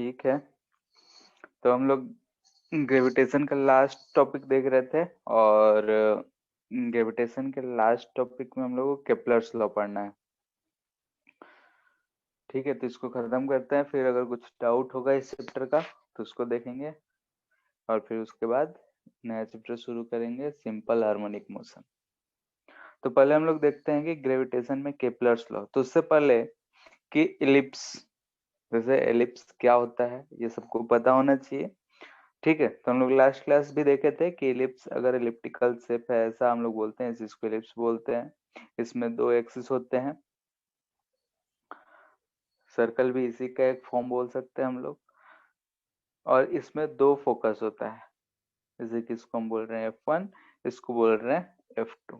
ठीक है, तो हम लोग ग्रेविटेशन का लास्ट टॉपिक देख रहे थे, और ग्रेविटेशन के लास्ट टॉपिक में हम लोग को केप्लर्स लॉ पढ़ना है। ठीक है, तो इसको खत्म करते हैं, फिर अगर कुछ डाउट होगा इस चैप्टर का तो उसको देखेंगे, और फिर उसके बाद नया चैप्टर शुरू करेंगे, सिंपल हार्मोनिक मोशन। तो पहले हम लोग देखते हैं कि ग्रेविटेशन में केप्लर्स लॉ। तो उससे पहले कि इलिप्स, जैसे एलिप्स क्या होता है ये सबको पता होना चाहिए। ठीक है, तो हम लोग लास्ट क्लास भी देखे थे कि इलिप्स अगर इलिप्टिकल शेप है ऐसा हम लोग बोलते हैं, इसको इलिप्स बोलते हैं। इसमें दो एक्सिस होते हैं, सर्कल भी इसी का एक फॉर्म बोल सकते हैं हम लोग, और इसमें दो फोकस होता है। जैसे कि इसको हम बोल रहे हैं F1, इसको बोल रहे हैं F2,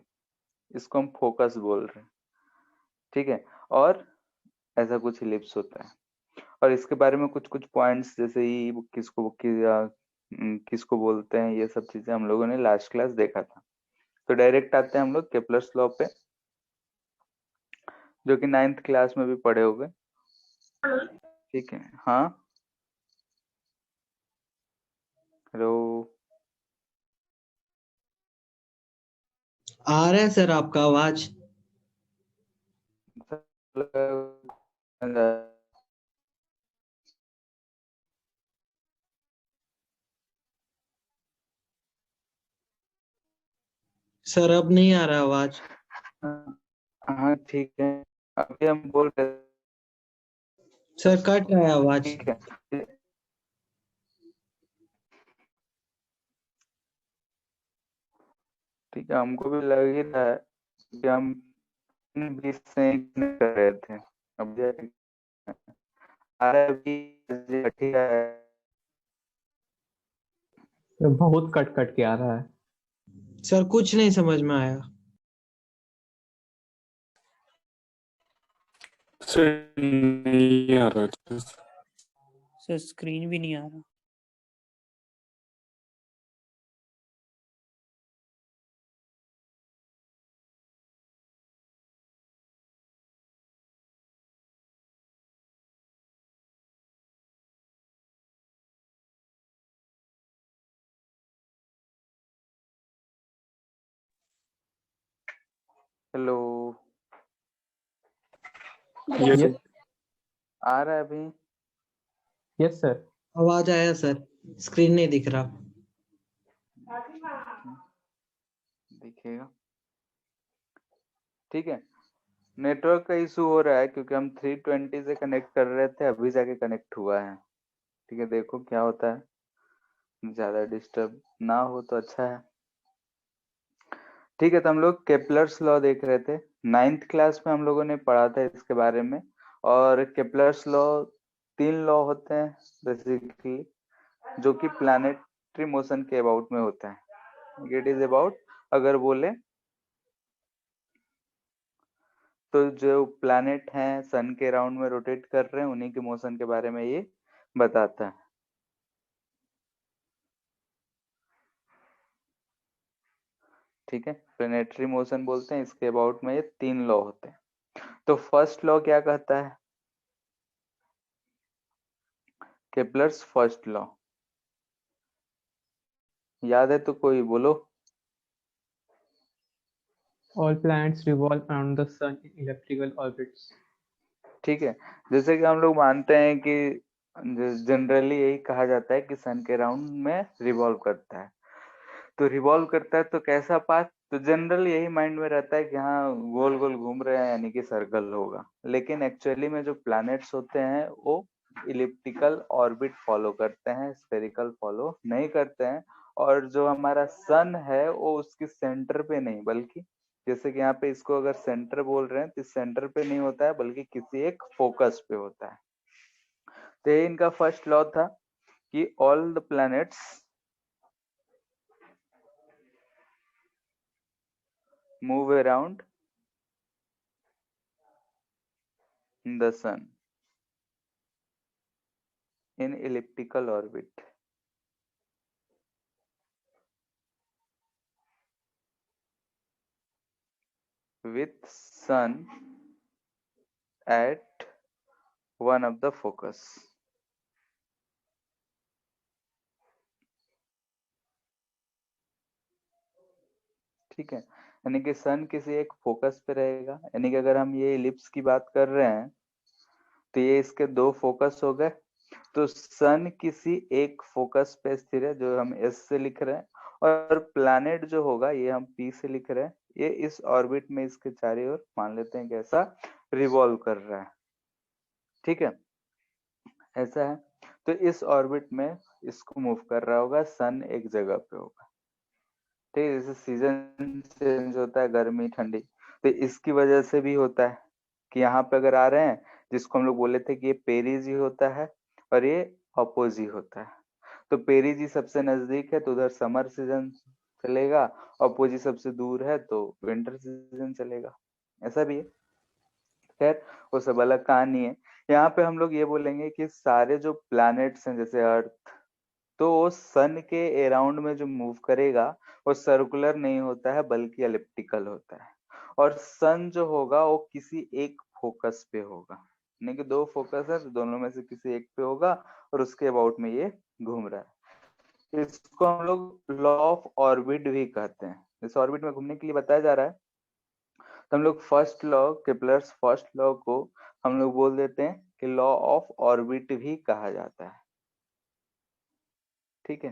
इसको हम फोकस बोल रहे हैं। ठीक है, और ऐसा कुछ इलिप्स होता है, और इसके बारे में कुछ कुछ पॉइंट्स जैसे ही किसको बोलते हैं, ये सब चीजें हम लोगों ने लास्ट क्लास देखा था। तो डायरेक्ट आते हैं हम लोग केप्लर्स लॉ पे, जो कि 9th क्लास में भी पढ़े होंगे। ठीक है, हाँ, हेलो, आ रहा है सर आपका आवाज। सर अब नहीं आ रहा आवाज। हाँ ठीक है, अभी हम बोल रहे, सर कट रहा है आवाज। ठीक है, ठीक है, हमको भी लग ही रहा है कि हम 20 से कर रहे थे। अब आ रहा है अभी, ठीक है। बहुत कट कट के आ रहा है। सर कुछ नहीं समझ में आया। नहीं आ रहा सर स्क्रीन भी नहीं आ रहा। हेलो, यस यस आ रहा है अभी? Yes sir. आवाज आया सर, स्क्रीन नहीं दिख रहा। दिखेगा, ठीक है। नेटवर्क का इशू हो रहा है क्योंकि हम 320 से कनेक्ट कर रहे थे, अभी जाके कनेक्ट हुआ है। ठीक है, देखो क्या होता है, ज्यादा डिस्टर्ब ना हो तो अच्छा है। ठीक है, तो हम लोग केप्लर्स लॉ देख रहे थे, 9th क्लास में हम लोगों ने पढ़ा था इसके बारे में। और केप्लर्स लॉ 3 लॉ होते हैं बेसिकली, जो कि प्लैनेटरी मोशन के अबाउट में होता है। इट इज अबाउट, अगर बोले तो जो प्लैनेट हैं सन के राउंड में रोटेट कर रहे हैं, उन्हीं के मोशन के बारे में ये बताता है। ठीक है, प्लैनेटरी मोशन बोलते हैं, इसके अबाउट में ये 3 लॉ होते हैं। तो फर्स्ट लॉ क्या कहता है, केप्लर्स फर्स्ट लॉ, याद है तो कोई बोलो। All planets revolve around the sun in elliptical orbits. ठीक है, जैसे कि हम लोग मानते हैं कि जनरली यही कहा जाता है कि सन के राउंड में रिवॉल्व करता है। तो रिवॉल्व करता है तो कैसा पाथ, तो जनरल यही माइंड में रहता है कि हाँ गोल गोल घूम रहे हैं, यानी कि सर्कल होगा। लेकिन एक्चुअली में जो प्लैनेट्स होते हैं वो इलिप्टिकल ऑर्बिट फॉलो करते हैं, स्फेरिकल फॉलो नहीं करते हैं। और जो हमारा सन है वो उसकी सेंटर पे नहीं, बल्कि जैसे कि यहाँ पे इसको अगर सेंटर बोल रहे हैं तो सेंटर पे नहीं होता है, बल्कि किसी एक फोकस पे होता है। तो ये इनका फर्स्ट लॉ था कि all the planets move around the sun in elliptical orbit with sun at one of the focus. ठीक है, यानी कि सन किसी एक फोकस पे रहेगा, यानी कि अगर हम ये इलिप्स की बात कर रहे हैं तो ये इसके दो फोकस हो गए। तो सन किसी एक फोकस पे स्थिर है जो हम एस से लिख रहे हैं, और प्लैनेट जो होगा ये हम पी से लिख रहे हैं। ये इस ऑर्बिट में इसके चारों ओर मान लेते हैं कि ऐसा रिवॉल्व कर रहा है। ठीक है, ऐसा है। तो इस ऑर्बिट में इसको मूव कर रहा होगा, सन एक जगह पे होगा। ठीक है, जैसे सीजन चेंज होता है, गर्मी ठंडी, तो इसकी वजह से भी होता है कि यहाँ पे अगर आ रहे हैं, जिसको हम लोग बोले थे कि ये पेरिजी होता है और ये अपोजी होता है। तो पेरिजी सबसे नजदीक है तो उधर समर सीजन चलेगा, अपोजी सबसे दूर है तो विंटर सीजन चलेगा। ऐसा भी है। खैर, वो सब अलग कहानी है। यहाँ पे हम लोग ये बोलेंगे कि सारे जो प्लैनेट्स हैं जैसे अर्थ, तो वो सन के अराउंड में जो मूव करेगा वो सर्कुलर नहीं होता है बल्कि एलिप्टिकल होता है। और सन जो होगा वो किसी एक फोकस पे होगा, यानी कि दो फोकस है तो दोनों में से किसी एक पे होगा और उसके अबाउट में ये घूम रहा है। इसको हम लोग लॉ ऑफ ऑर्बिट भी कहते हैं। इस ऑर्बिट में घूमने के लिए बताया जा रहा है, तो हम लोग first law, Kepler's first law को हम लोग बोल देते हैं कि लॉ ऑफ ऑर्बिट भी कहा जाता है। ठीक है,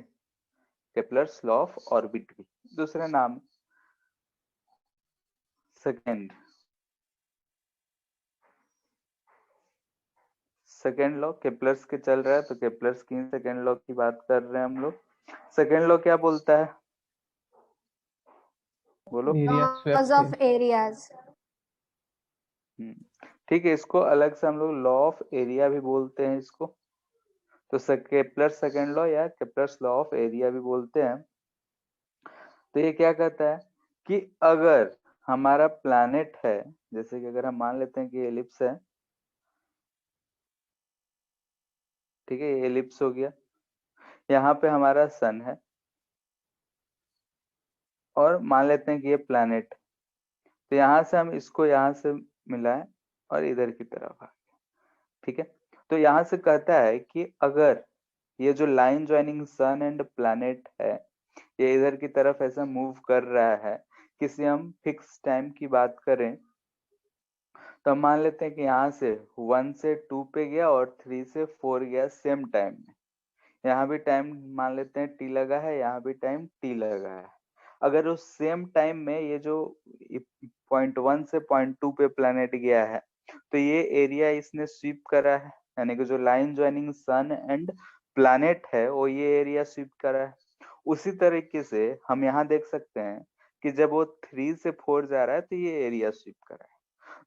केपलर्स लॉ ऑफ ऑर्बिट भी दूसरा नाम। सेकेंड लॉ केपलर्स के चल रहा है, तो केपलर्स की सेकेंड लॉ की बात कर रहे हैं हम लोग। सेकेंड लॉ क्या बोलता है, बोलो। Area Laws swept of areas. ठीक है, इसको अलग से हम लोग लॉ ऑफ एरिया भी बोलते हैं इसको। तो केपलर सेकेंड लॉ या केपलर्स लॉ ऑफ एरिया भी बोलते हैं। तो ये क्या कहता है कि अगर हमारा प्लैनेट है, जैसे कि अगर हम मान लेते हैं कि एलिप्स है, ठीक है, ये एलिप्स हो गया, यहाँ पे हमारा सन है और मान लेते हैं कि ये प्लैनेट, तो यहाँ से हम इसको यहाँ से मिलाएं और इधर की तरफ आ गए। ठीक है, तो यहाँ से कहता है कि अगर ये जो line joining sun and planet है ये इधर की तरफ ऐसा मूव कर रहा है, किसी हम फिक्स टाइम की बात करें तो हम मान लेते हैं कि यहाँ से 1 से 2 पे गया और 3 से 4 गया सेम टाइम में। यहाँ भी टाइम मान लेते हैं टी लगा है, यहाँ भी टाइम टी लगा है। अगर उस सेम टाइम में ये जो पॉइंट 1 से पॉइंट 2 पे प्लैनेट गया है तो ये एरिया इसने स्वीप करा है, यानी कि जो line joining sun and planet है वो ये एरिया स्वीप करा है। उसी तरीके से हम यहाँ देख सकते हैं कि जब वो 3 से 4 जा रहा है तो ये एरिया स्वीप करा है।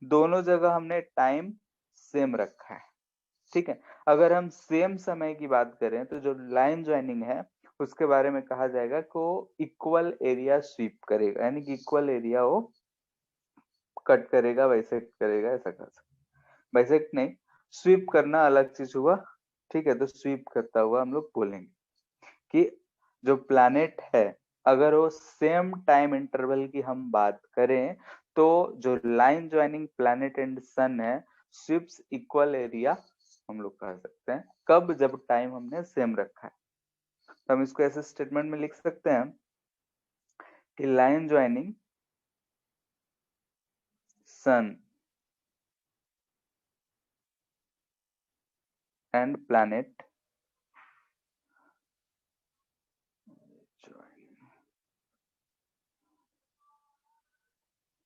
दोनों जगह हमने टाइम सेम रखा है। ठीक है, अगर हम सेम समय की बात करें तो जो लाइन ज्वाइनिंग है उसके बारे में कहा जाएगा कि वो इक्वल एरिया स्वीप करेगा, यानी कि इक्वल एरिया वो कट करेगा, बाइसेक्ट करेगा, ऐसा कर सकते। बाइसेक्ट नहीं, स्वीप करना अलग चीज हुआ। ठीक है, तो स्वीप करता हुआ हम लोग बोलेंगे कि जो प्लैनेट है अगर वो सेम टाइम इंटरवल की हम बात करें तो जो लाइन ज्वाइनिंग प्लैनेट एंड सन है स्वीप्स इक्वल एरिया हम लोग कह सकते हैं। कब, जब टाइम हमने सेम रखा है। तो हम इसको ऐसे स्टेटमेंट में लिख सकते हैं कि line joining sun and planet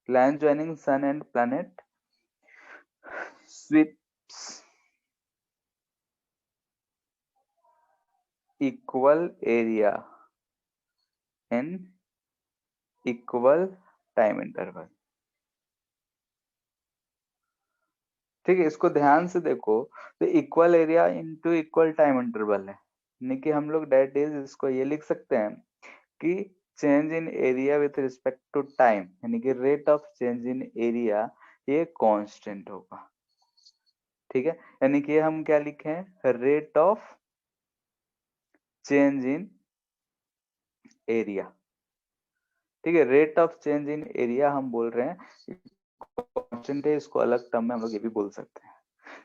line joining sun and planet sweeps equal area in equal time interval। ठीक है, इसको ध्यान से देखो तो equal area into equal time interval है, यानी कि हम लोग दैट इज इसको ये लिख सकते हैं कि change in area with respect to time, यानी कि rate of change in area ये कांस्टेंट होगा। ठीक है, यानी कि हम क्या लिखे हैं, rate of change in area. ठीक है, rate of change in area हम बोल रहे हैं कांस्टेंट है, इसको अलग टर्म में हम लोग ये भी बोल सकते हैं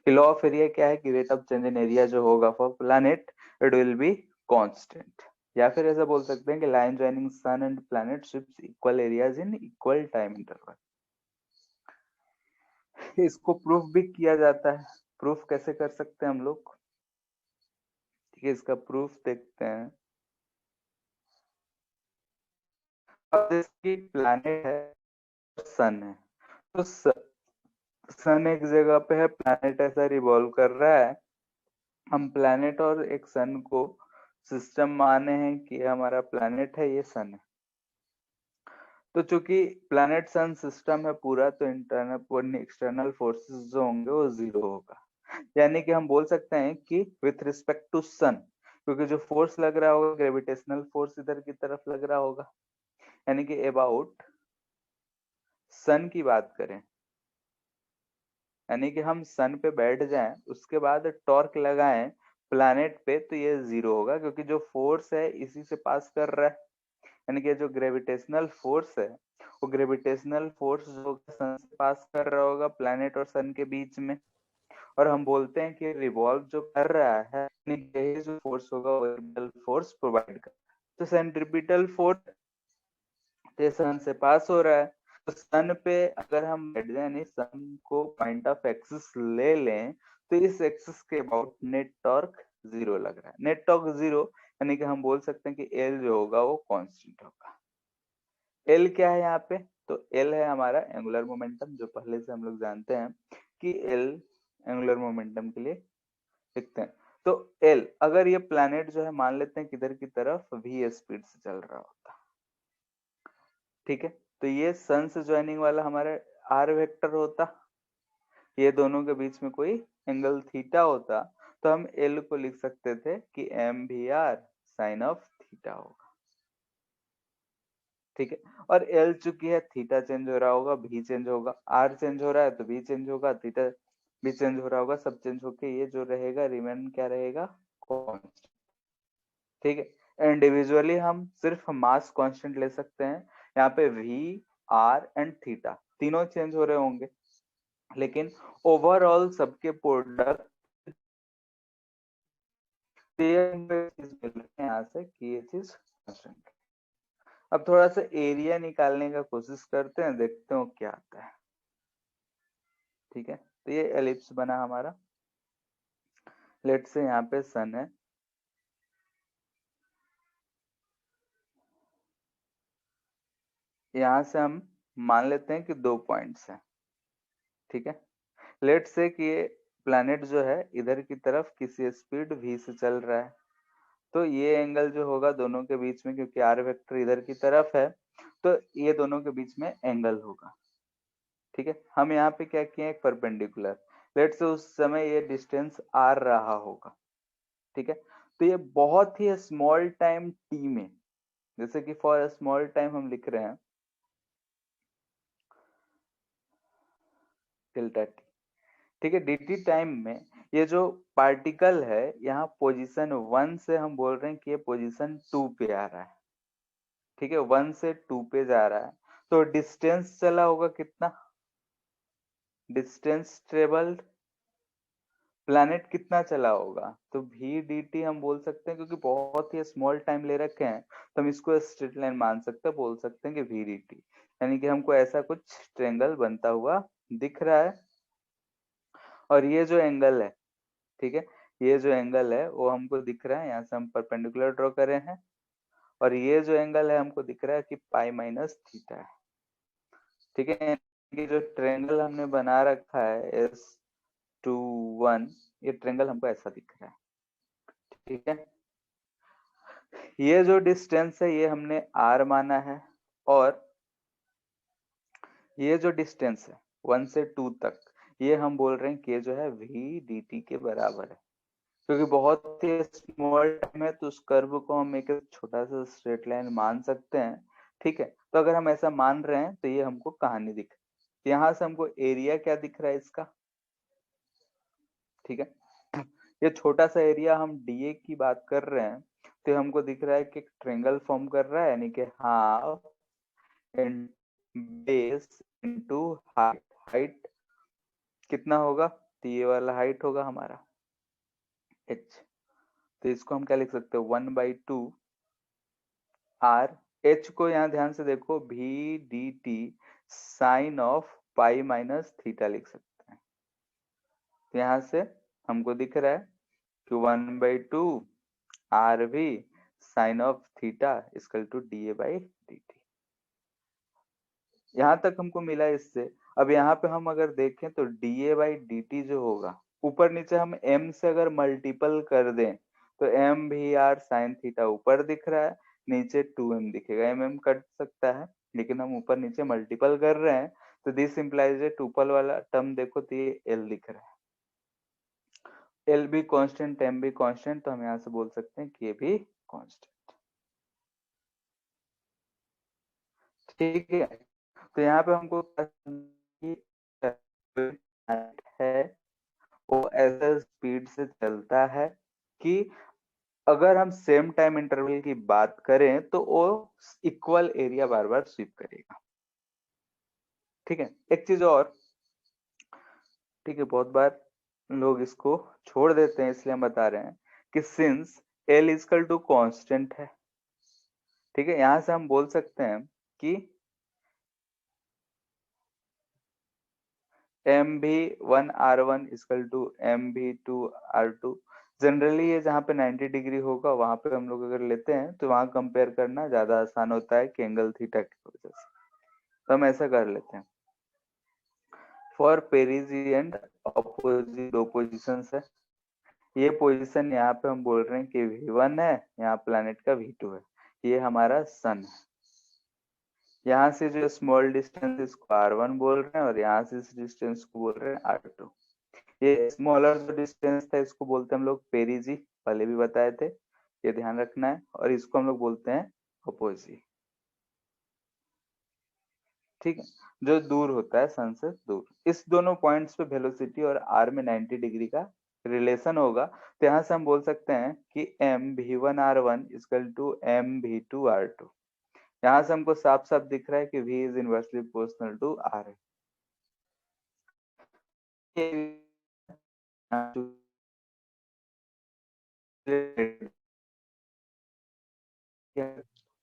कि लॉ ऑफ एरिया क्या है कि rate of change in area जो होगा for planet it will be constant. या फिर ऐसा बोल सकते हैं कि line joining sun and planet sweeps equal areas in equal time interval. इसको प्रूफ भी किया जाता है। प्रूफ कैसे कर सकते हैं हम लोग? ठीक है, इसका प्रूफ देखते हैं। अब जैसे प्लैनेट है, सन है, तो सन एक जगह पे है, प्लैनेट ऐसा रिवॉल्व कर रहा है। हम प्लैनेट और एक सन को सिस्टम माने हैं कि ये हमारा प्लैनेट है, ये सन है। तो चूंकि प्लैनेट सन सिस्टम है पूरा, तो इंटरनल एक्सटर्नल फोर्सेस जो होंगे वो जीरो होगा। यानी कि हम बोल सकते हैं कि विथ रिस्पेक्ट टू सन, क्योंकि जो फोर्स लग रहा होगा ग्रेविटेशनल फोर्स इधर की तरफ लग रहा होगा, यानी कि अबाउट सन की बात करें, यानी कि हम सन पे बैठ जाएं उसके बाद टॉर्क लगाएं प्लैनेट पे, तो ये जीरो होगा, क्योंकि जो फोर्स है इसी से पास कर रहा है। यानी कि जो ग्रेविटेशनल फोर्स है, वो ग्रेविटेशनल फोर्स जो सन से पास कर रहा होगा प्लैनेट और सन के बीच में, और हम बोलते हैं कि रिवॉल्व जो कर रहा है, यही जो फोर्स होगा वो फोर्स प्रोवाइड कर। तो सेंट्रीपिटल फोर्स सन से पास हो रहा है, तो सन पे अगर हम बैठ जाए, यानी सन को पॉइंट ऑफ एक्सिस ले लें, तो इस एक्सिस के अबाउट नेट टॉर्क जीरो लग रहा है। नेट टॉर्क जीरो, यानी कि हम बोल सकते हैं कि एल जो होगा वो कांस्टेंट होगा। एल क्या है यहाँ पे? तो एल है हमारा एंगुलर मोमेंटम, जो पहले से हम लोग जानते हैं कि एल एंगुलर मोमेंटम के लिए लिखते हैं। तो एल, अगर ये प्लैनेट जो है मान लेते हैं किधर की तरफ v स्पीड से चल रहा होता, ठीक है, तो ये सन से ज्वाइनिंग वाला हमारा आर वेक्टर होता, ये दोनों के बीच में कोई एंगल थीटा होता, तो हम एल को लिख सकते थे कि M V R sine of theta होगा। ठीक है, और एल चूंकि है, थीटा चेंज हो रहा होगा, भी चेंज होगा, आर चेंज हो रहा है तो भी चेंज होगा, थीटा भी चेंज हो रहा होगा, सब चेंज होके ये जो रहेगा रिमेन क्या रहेगा? कांस्टेंट। ठीक है, इंडिविजुअली हम सिर्फ मास कांस्टेंट ले सकते हैं। यहाँ पे वी, आर एंड थीटा तीनों चेंज हो रहे होंगे, लेकिन ओवरऑल सबके प्रोडक्ट यहाँ से कि ये चीज कांस्टेंट। अब थोड़ा सा एरिया निकालने का कोशिश करते हैं, देखते हो क्या आता है। ठीक है, तो ये एलिप्स बना हमारा। लेट से यहाँ पे सन है, यहाँ से हम मान लेते हैं कि 2 पॉइंट्स हैं। ठीक है, लेट से कि ये प्लैनेट जो है इधर की तरफ किसी स्पीड v से चल रहा है, तो ये एंगल जो होगा दोनों के बीच में, क्योंकि आर वेक्टर इधर की तरफ है, तो ये दोनों के बीच में एंगल होगा। ठीक है, हम यहाँ पे क्या किए, एक परपेंडिकुलर, लेट से उस समय ये डिस्टेंस आर रहा होगा। ठीक है, तो ये बहुत ही स्मॉल टाइम टी में, जैसे कि फॉर स्मॉल टाइम हम लिख रहे हैं डेल्टा टी। ठीक है, dt टाइम में ये जो पार्टिकल है यहाँ पोजीशन 1 से हम बोल रहे हैं कि ये पोजीशन 2 पे आ रहा है। ठीक है, 1 से 2 पे जा रहा है, तो डिस्टेंस चला होगा कितना? डिस्टेंस ट्रेवल्ड प्लैनेट कितना चला होगा? तो v dt हम बोल सकते हैं, क्योंकि बहुत ही स्मॉल टाइम ले रखे हैं, तो हम इसको स्ट्रेट लाइन मान सकते हैं, बोल सकते हैं कि v dt, यानी कि हमको ऐसा कुछ ट्रेंगल बनता हुआ दिख रहा है। और ये जो एंगल है, ठीक है, ये जो एंगल है वो हमको दिख रहा है, यहाँ से हम परपेंडिकुलर ड्रॉ करे हैं, और ये जो एंगल है हमको दिख रहा है कि पाई माइनस थीटा है। ठीक है, ये जो ट्रेंगल हमने बना रखा है S21, ये ट्रेंगल हमको ऐसा दिख रहा है। ठीक है, ये जो डिस्टेंस है ये हमने r माना है, और ये जो डिस्टेंस है 1 से 2 तक, ये हम बोल रहे हैं कि जो है v dt के बराबर है, क्योंकि बहुत ही स्मॉल टाइम है, तो उस कर्व को हम एक छोटा सा स्ट्रेट लाइन मान सकते हैं। ठीक है, तो अगर हम ऐसा मान रहे हैं तो ये हमको कहानी दिख, यहाँ से हमको एरिया क्या दिख रहा है इसका? ठीक है, ये छोटा सा एरिया हम डीए की बात कर रहे हैं, तो हमको दिख रहा है कि एक ट्रेंगल फॉर्म कर रहा है, यानी कि half in base into height. Height कितना होगा? तो ये वाला हाइट होगा हमारा h, तो इसको हम क्या लिख सकते हैं? 1/2 आर, एच को यहाँ ध्यान से देखो, V D T sine of pi minus theta लिख सकते हैं। तो यहाँ से हमको दिख रहा है कि 1/2 R V sine of theta equal to D A by D T. यहाँ तक हमको मिला इससे। अब यहाँ पे हम अगर देखें तो D A by D T जो होगा, ऊपर नीचे हम m से अगर मल्टीपल कर दें तो m भी आर साइन थीटा ऊपर दिख रहा है, नीचे 2m दिखेगा। m कट सकता है लेकिन हम ऊपर नीचे मल्टीपल कर रहे हैं, तो दिस इंप्लाइज ए ऊपर वाला टर्म देखो तो ये l दिख रहा है। l भी कांस्टेंट, m भी कांस्टेंट, तो हम यहाँ से बोल सकते हैं कि ये भी कांस्टेंट। ठीक है, तो यहाँ पे हमको है वो ऐसा स्पीड से चलता है कि अगर हम सेम टाइम इंटरवल की बात करें तो वो इक्वल एरिया बार बार स्वीप करेगा। ठीक है, एक चीज और, ठीक है, बहुत बार लोग इसको छोड़ देते हैं, इसलिए हम बता रहे हैं कि since L equal to constant है, ठीक है, यहां से हम बोल सकते हैं कि एम भी 1r1 इक्वल टू एम भी 2r2। जनरली ये जहाँ पे 90 डिग्री होगा वहां पे हम लोग अगर लेते हैं तो वहां कंपेयर करना ज्यादा आसान होता है कि एंगल थीटा की वजह से, तो हम ऐसा कर लेते हैं। फॉर पेरिजी एंड अपोजिट, दो पोजिशन है, ये पोजीशन यहाँ पे हम बोल रहे हैं कि V1 है, यहाँ प्लैनेट का V2 है, ये हमारा सन है। यहाँ से जो स्मॉल डिस्टेंस इसको R1 बोल रहे हैं और यहाँ से इस डिस्टेंस को बोल रहे हैं R2। ये स्मॉलर जो डिस्टेंस था इसको बोलते हैं हम लोग पेरिजी, पहले भी बताए थे, ये ध्यान रखना है, और इसको हम लोग बोलते हैं अपोजी। ठीक है, जो दूर होता है सन से दूर। इस दोनों पॉइंट्स पे वेलोसिटी और r में 90 डिग्री का रिलेशन होगा, तो यहाँ से हम बोल सकते हैं कि m v1r1 equal to m v2r2। यहाँ से हमको साफ साफ दिख रहा है कि v is inversely proportional to r है।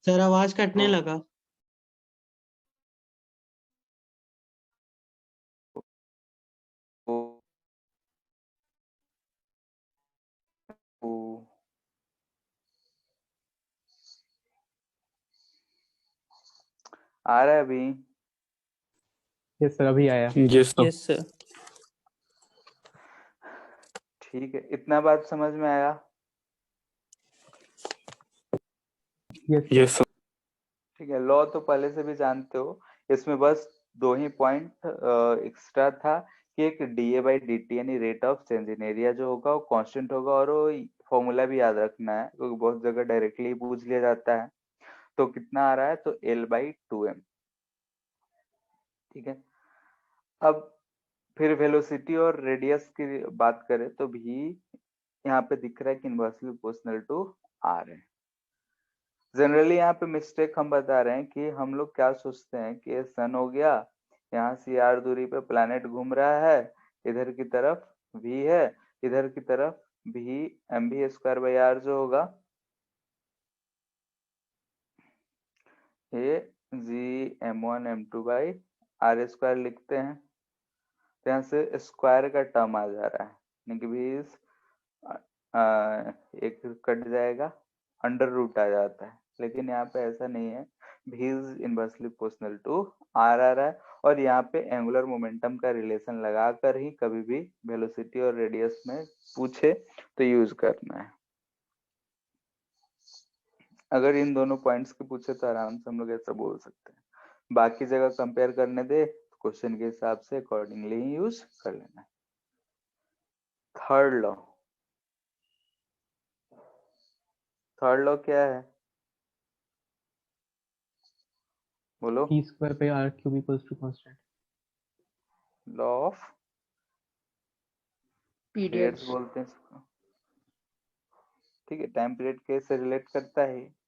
सर आवाज कटने लगा। आ रहा है अभी? यस सर, अभी आया। Yes sir. Yes sir. ठीक है, इतना बात समझ में आया? Yes sir. ठीक है, लॉ तो पहले से भी जानते हो, इसमें बस दो ही पॉइंट एक्स्ट्रा था कि एक डीए बाई डी टी यानी rate of change in area जो होगा वो कांस्टेंट होगा, और वो फॉर्मूला भी याद रखना है क्योंकि बहुत जगह डायरेक्टली पूछ लिया जाता है। तो कितना आ रहा है? तो L/2m। ठीक है, अब फिर वेलोसिटी और रेडियस की बात करें तो भी यहाँ पे दिख रहा है कि इनवर्सली प्रोपोर्शनल टू r है। जनरली यहाँ पे मिस्टेक हम बता रहे हैं कि हम लोग क्या सोचते हैं कि ये सन हो गया, यहाँ से r दूरी पे प्लैनेट घूम रहा है, इधर की तरफ v है, इधर की तरफ भी mv² r जो होगा ये gm1m2/r² लिखते हैं। तो यहाँ से स्क्वायर का टर्म आ जा रहा है, यानी कि भी एक कट जाएगा, अंडर रूट आ जाता है, लेकिन यहाँ पे ऐसा नहीं है, B is inversely proportional to r आ रहा है। और यहाँ पे एंगुलर मोमेंटम का रिलेशन लगाकर ही कभी भी वेलोसिटी और रेडियस में पूछे तो यूज करना है। अगर इन दोनों पॉइंट्स के पूछे तो आराम से हम लोग ऐसा बोल सकते हैं। बाकी जगह कंपेयर करने दे, क्वेश्चन के हिसाब से अकॉर्डिंगली ही यूज कर लेना है। थर्ड लॉ, थर्ड लॉ क्या है बोलो? T²/r³ equals to constant. Law of periods बोलते हैं इसको। ठीक है, टाइम पीरियड के से रिलेट करता है।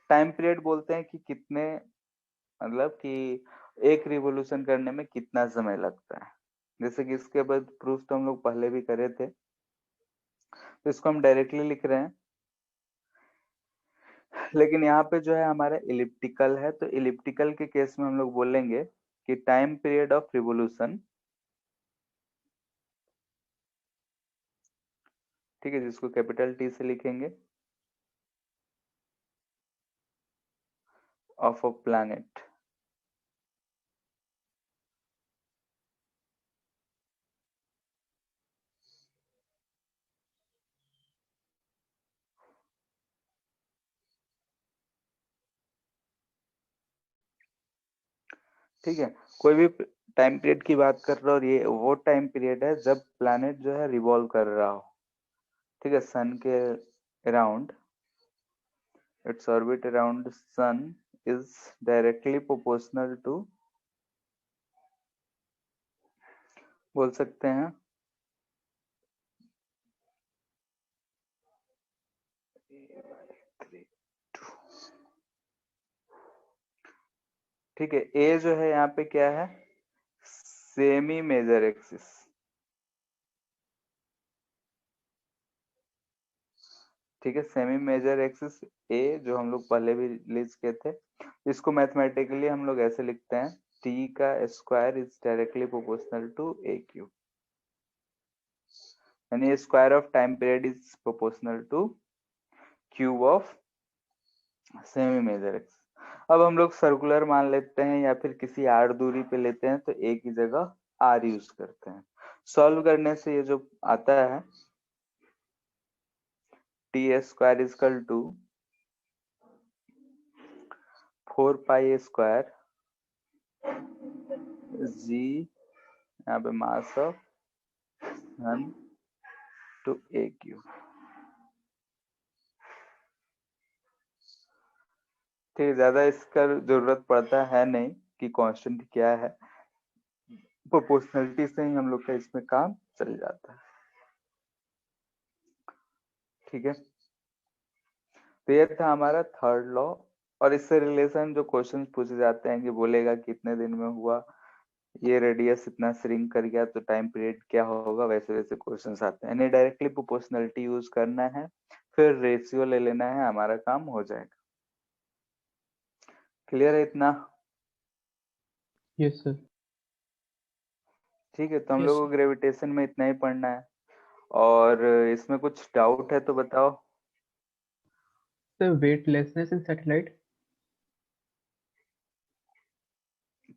टाइम पीरियड बोलते हैं कि कितने, मतलब कि एक रिवोल्यूशन करने में कितना समय लगता है। जैसे कि इसके बाद प्रूफ तो हम लोग पहले भी करे थे, तो इसको हम डायरेक्टली लिख रहे हैं लेकिन यहाँ पे जो है हमारा इलिप्टिकल है, तो इलिप्टिकल के केस में हम लोग बोलेंगे कि टाइम पीरियड ऑफ रिवोल्यूशन, ठीक है, जिसको कैपिटल टी से लिखेंगे, ऑफ अ प्लैनेट, ठीक है। कोई भी टाइम पीरियड की बात कर रहा हो, और ये वो टाइम पीरियड है जब प्लैनेट जो है रिवॉल्व कर रहा हो, ठीक है, सन के around, its orbit around the sun is directly proportional to, बोल सकते हैं, ठीक है। ए जो है यहाँ पे क्या है, सेमी मेजर एक्सिस, ठीक है, सेमी मेजर एक्सिस ए, जो हम लोग पहले भी रिलीज किए थे। इसको मैथमेटिकली हम लोग ऐसे लिखते हैं, टी का square is directly proportional to a cube, यानी square of time period is proportional to cube of semi major axis. अब हम लोग सर्कुलर मान लेते हैं या फिर किसी आर दूरी पे लेते हैं, तो ए की जगह आर यूज करते हैं। सॉल्व करने से ये जो आता है, T square equal to 4 pi square G, यहाँ पे mass of sun to a cube, ठीक है। ज्यादा इसका जरूरत पड़ता है नहीं कि कांस्टेंट क्या है, प्रोपोर्शनलिटी से ही हम लोग का इसमें काम चल जाता है, ठीक है। तो ये था हमारा थर्ड लॉ, और इससे रिलेशन जो क्वेश्चन पूछे जाते हैं कि बोलेगा कितने दिन में हुआ, ये रेडियस इतना श्रिंक कर गया तो टाइम पीरियड क्या होगा, वैसे वैसे क्वेश्चंस आते हैं। यानी डायरेक्टली प्रोपोर्शनलिटी यूज करना है, फिर रेशियो ले लेना है, हमारा काम हो जाएगा। क्लियर है इतना? Yes, sir. ठीक है, तो हम Yes, लोग को ग्रेविटेशन में इतना ही पढ़ना है, और इसमें कुछ डाउट है तो बताओ। The weightlessness in satellite.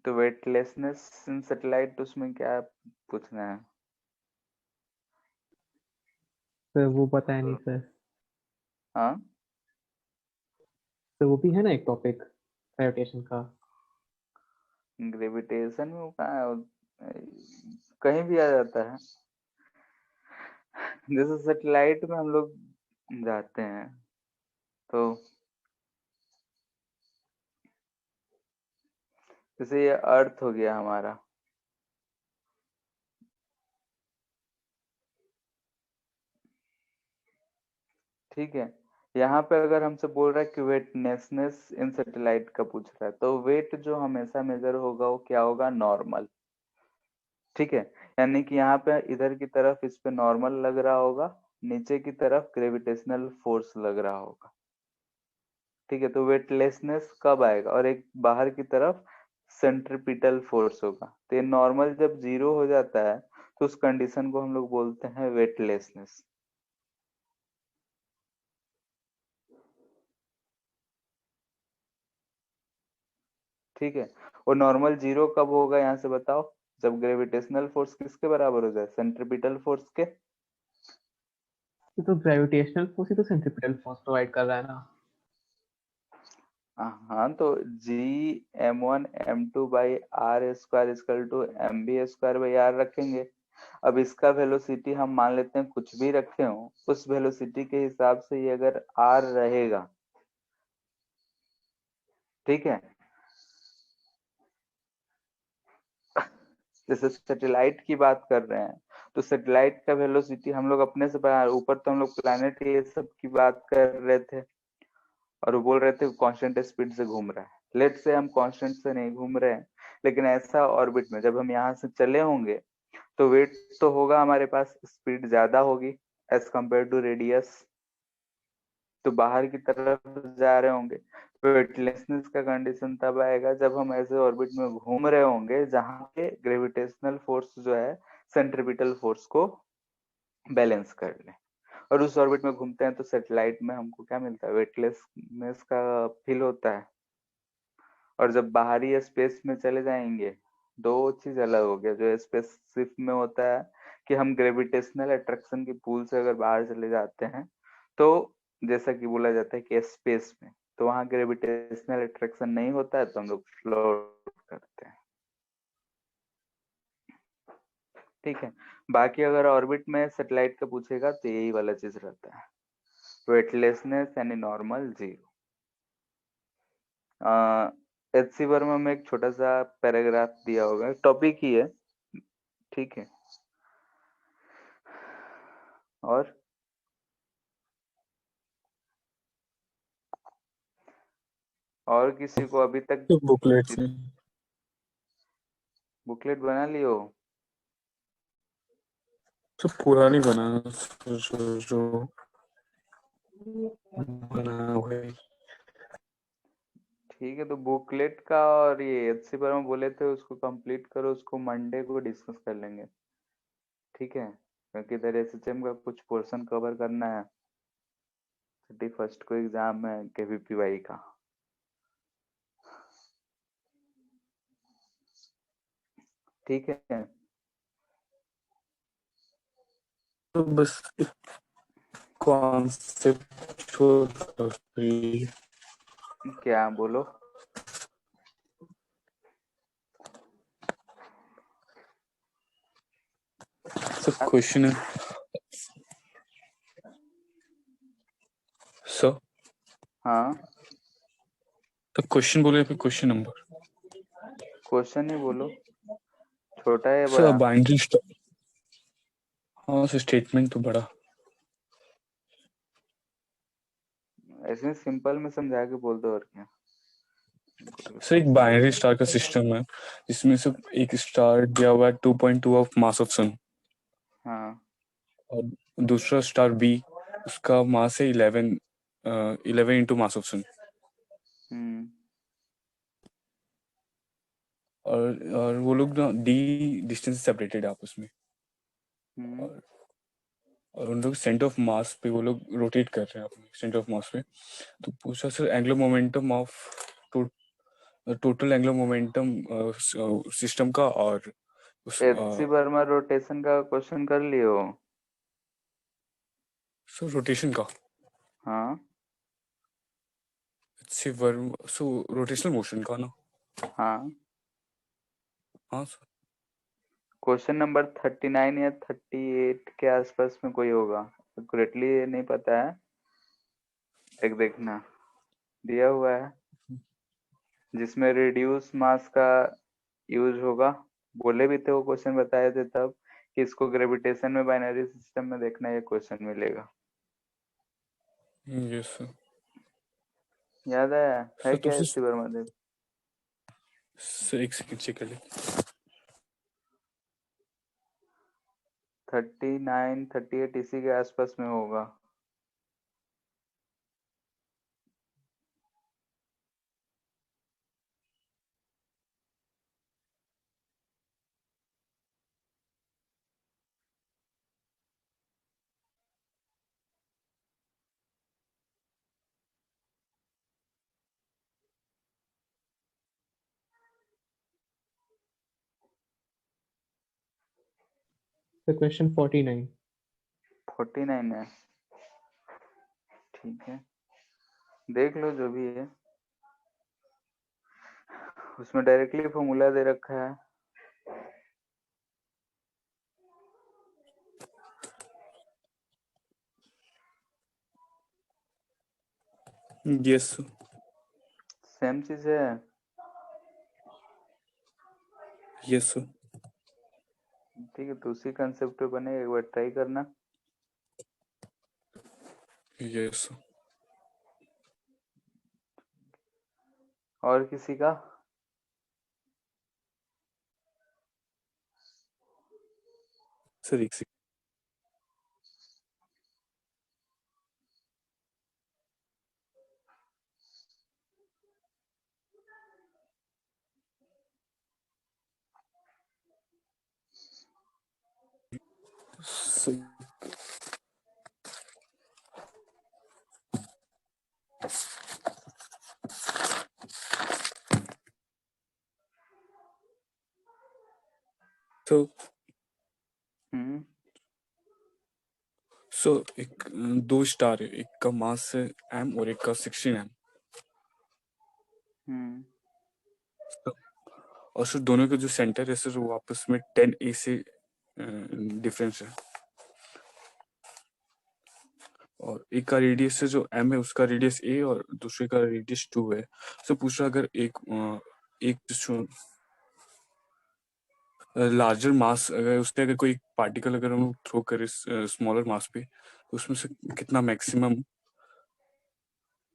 तो वेटलेसनेस इन सैटेलाइट, उसमें क्या पूछना है? सर वो पता है नहीं सर। हाँ, तो वो भी है ना एक टॉपिक ग्रेविटेशन का। ग्रेविटेशन में वो कहाँ है? कहीं भी आ जाता है। जैसे सैटेलाइट में हम लोग जाते हैं, तो जैसे ये अर्थ हो गया हमारा, ठीक है। यहाँ पे अगर हमसे बोल रहा है कि वेटनेसनेस इन सैटेलाइट का पूछ रहा है, तो वेट जो हमेशा मेजर होगा वो क्या होगा, नॉर्मल, ठीक है। यानी कि यहाँ पे इधर की तरफ इस पे नॉर्मल लग रहा होगा, नीचे की तरफ ग्रेविटेशनल फोर्स लग रहा होगा, ठीक है। तो वेटलेसनेस कब आएगा, और एक बाहर की तरफ सेंट्रीपिटल फोर्स होगा, तो ये नॉर्मल जब 0 हो जाता है तो उस कंडीशन को हम लोग बोलते हैं वेटलेसनेस, ठीक है। और नॉर्मल 0 कब होगा, यहाँ से बताओ, जब ग्रेविटेशनल फोर्स किसके बराबर हो जाए, सेंट्रीपिटल फोर्स के। तो ग्रेविटेशनल फोर्स ही तो सेंट्रीपिटल फोर्स प्रोवाइड कर रहा है ना। हाँ, तो G m1 m2 by R square equal to mv square by R रखेंगे। अब इसका वेलोसिटी हम मान लेते हैं कुछ भी रखे हो, उस वेलोसिटी के हिसाब से ये अगर आर रहेगा, ठीक है। जैसे सैटेलाइट की बात कर रहे हैं, तो सैटेलाइट का वेलोसिटी हम लोग अपने से ऊपर, तो हम लोग प्लैनेट ये सब की बात कर रहे थे, और वो बोल रहे थे कांस्टेंट स्पीड से घूम रहा है। लेट से हम कांस्टेंट से नहीं घूम रहे हैं, लेकिन ऐसा ऑर्बिट में जब हम यहाँ से चले होंगे, तो वेट तो होगा हमारे पास, स्पीड ज्यादा होगी एज कंपेयर टू रेडियस, तो बाहर की तरफ जा रहे होंगे। वेटलेसनेस का कंडीशन तब आएगा जब हम ऐसे ऑर्बिट में घूम रहे होंगे जहां पे ग्रेविटेशनल फोर्स जो है सेंट्रीपिटल फोर्स को बैलेंस कर ले। और उस ऑर्बिट में घूमते हैं तो सैटेलाइट में हमको क्या मिलता है, वेटलेसनेस का फील होता है। और जब बाहरी स्पेस में चले जाएंगे, दो चीज अलग हो गया। जो स्पेसशिप में होता है कि हम ग्रेविटेशनल अट्रैक्शन की पूल से अगर बाहर चले जाते हैं तो जैसा कि बोला जाता है कि स्पेस में तो वहां ग्रेविटेशनल अट्रैक्शन नहीं होता है, तो हम लोग फ्लोट करते हैं। ठीक है। बाकी अगर ऑर्बिट में सैटेलाइट का पूछेगा तो यही वाला चीज रहता है, वेटलेसनेस यानी normal zero. H C Verma में एक छोटा सा पैराग्राफ दिया होगा, टॉपिक ही है। ठीक है। और किसी को अभी तक तो बुकलेट से बुकलेट बना लियो? तो पूरा नहीं बना, जो बना हुआ है। ठीक है, तो बुकलेट का और ये एच सी वर्मा बोले थे उसको कंप्लीट करो, उसको मंडे को डिस्कस कर लेंगे। ठीक है, क्योंकि इधर एसएचएम का कुछ पोर्शन कवर करना है। 31 को एग्जाम है केवीपीवाई का। ठीक है। तो बस कॉन्सेप्ट छोड़ क्या बोलो? सब क्वेश्चन है सर। हाँ, तो क्वेश्चन बोले फिर क्वेश्चन नंबर क्वेश्चन ही बोलो, छोटा है सर। बड़ा? बाइनरी हाँ सर, स्टेटमेंट तो बड़ा। ऐसे सिंपल में समझा के बोल दो, और क्या। सर एक बाइनरी स्टार का सिस्टम है जिसमें से एक स्टार दिया हुआ है 2.2 ऑफ मास ऑफ सन, हाँ। और दूसरा स्टार बी, उसका मास है 11 इंटू मास ऑफ सन। हम्म। और वो लोग ना डी डिस्टेंस से सेपरेटेड है आपस में। हम्म। और उन लोग सेंटर ऑफ मास पे वो लोग रोटेट कर रहे हैं अपने सेंटर ऑफ मास पे। तो पूछा sir angular momentum of total angular momentum system का, और उस एच सी वर्मा रोटेशन का क्वेश्चन कर लियो? सर रोटेशन का हाँ। सो रोटेशनल मोशन का ना। हाँ, हाँ सर। क्वेश्चन नंबर 39 या 38 के आसपास में कोई होगा, एक्यूरेटली नहीं पता है। एक देखना दिया हुआ है जिसमें रिड्यूस मास का यूज होगा। बोले भी थे वो, क्वेश्चन बताए थे तब कि इसको ग्रेविटेशन में बाइनरी सिस्टम में देखना, ये क्वेश्चन मिलेगा। Yes sir. याद आया है सर तो क्या इसी बार में? सर एक सेकंड चेक कर ले। 39 38 इसी के आसपास में होगा। The question 49. 49 है? ठीक है, देख लो जो भी है। उसमें डायरेक्टली फॉर्मूला दे रखा है। Yes sir. सेम चीज है। Yes sir. ठीक है, तो उसी कंसेप्ट पे बने, एक बार ट्राई करना। Yes sir. और किसी का? सर एक सेकंड। So, so, हम्म एक दो स्टार है, एक का मास है m और एक का 16 m। हम्म और सर दोनों के जो सेंटर है सर वो आपस में 10 a से डिफरेंस है। और एक का रेडियस है जो m है उसका रेडियस a और दूसरे का रेडियस 2 है। सर पूछ रहा अगर एक लार्जर मास अगर उससे अगर कोई पार्टिकल अगर हम थ्रो करें स्मॉलर मास पे तो उसमें से कितना मैक्सिमम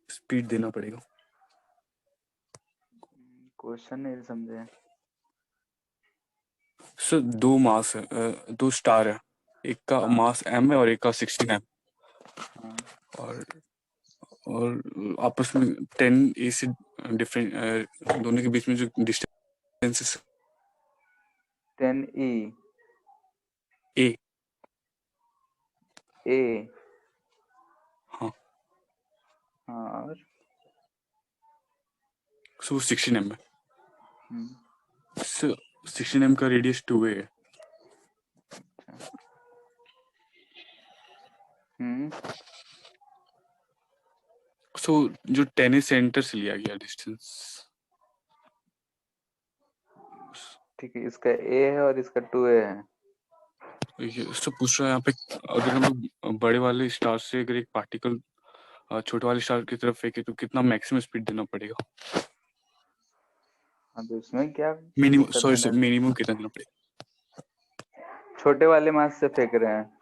स्पीड देना पड़ेगा? क्वेश्चन नहीं समझे। सर दो मास है, दो स्टार है, एक का हाँ मास m है और एक का 16 m। हाँ और आपस में 10 a से डिफरेंट, दोनों के बीच में जो डिस्टेंस 10e a। a हाँ हाँ और सो वो 16 m है। हम्म सर 16 m का रेडियस 2a है। हम्म सो जो 10 a सेंटर से लिया गया डिस्टेंस। ठीक है, इसका a है और इसका 2a है। ये सब पूछ रहा है यहाँ पे, अगर हम लोग बड़े वाले स्टार से अगर एक पार्टिकल छोटे वाले स्टार की तरफ फेंके तो कितना मैक्सिमम स्पीड देना पड़ेगा? हाँ तो इसमें क्या मिनिमम, दिक्कत सॉरी है सर, ना, मिनिमम कितना देना पड़ेगा छोटे वाले मास से फेंक रहे हैं।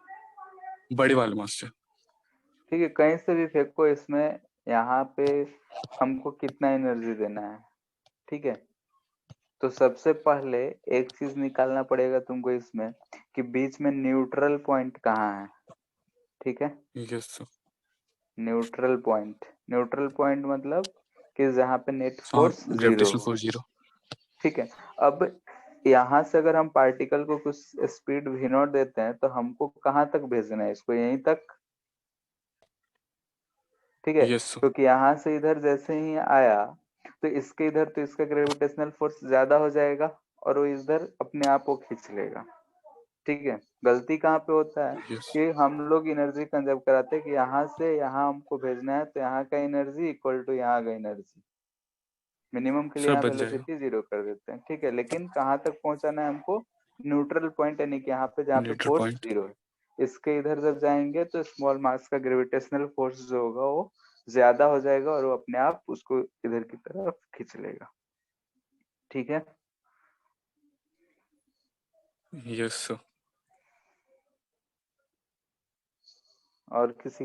बड़े वाले मास से? ठीक है, कहीं से भी फेंको, इसमें यहाँ पे हमको कितना एनर्जी देना है। ठीक है, तो सबसे पहले एक चीज निकालना पड़ेगा तुमको इसमें कि बीच में न्यूट्रल पॉइंट कहाँ है। ठीक है, यस सर। न्यूट्रल पॉइंट मतलब कि जहाँ पे नेट हाँ, फोर्स जीरो ग्रेविटेशनल हो। फोर्स 0। ठीक है, अब यहाँ से अगर हम पार्टिकल को कुछ स्पीड v नॉट देते हैं तो हमको कहाँ तक भेजना है इसको, यहीं तक। ठीक है, यस सर। क्योंकि यहाँ से इधर जैसे ही आया तो इसके इधर तो इसका ग्रेविटेशनल फोर्स ज्यादा हो जाएगा और वो इधर अपने आप को खींच लेगा। ठीक है, गलती कहाँ पे होता है यस कि हम लोग एनर्जी कंजर्व कराते हैं कि यहाँ से यहाँ हमको भेजना है तो यहाँ का एनर्जी इक्वल टू यहाँ का एनर्जी, मिनिमम के लिए सर यहाँ बन जाएगा वेलोसिटी जीरो कर देते हैं। ठीक है, लेकिन कहाँ तक पहुंचाना है हमको, न्यूट्रल पॉइंट, यानी कि यहाँ पे जहाँ पे न्यूट्रल फोर्स पॉइंट। जीरो है। इसके इधर जब जाएंगे तो स्मॉल मास का ग्रेविटेशनल फोर्स जो होगा वो ज्यादा हो जाएगा और वो अपने आप उसको इधर की तरफ खींच लेगा। ठीक है, यस सर। और किसी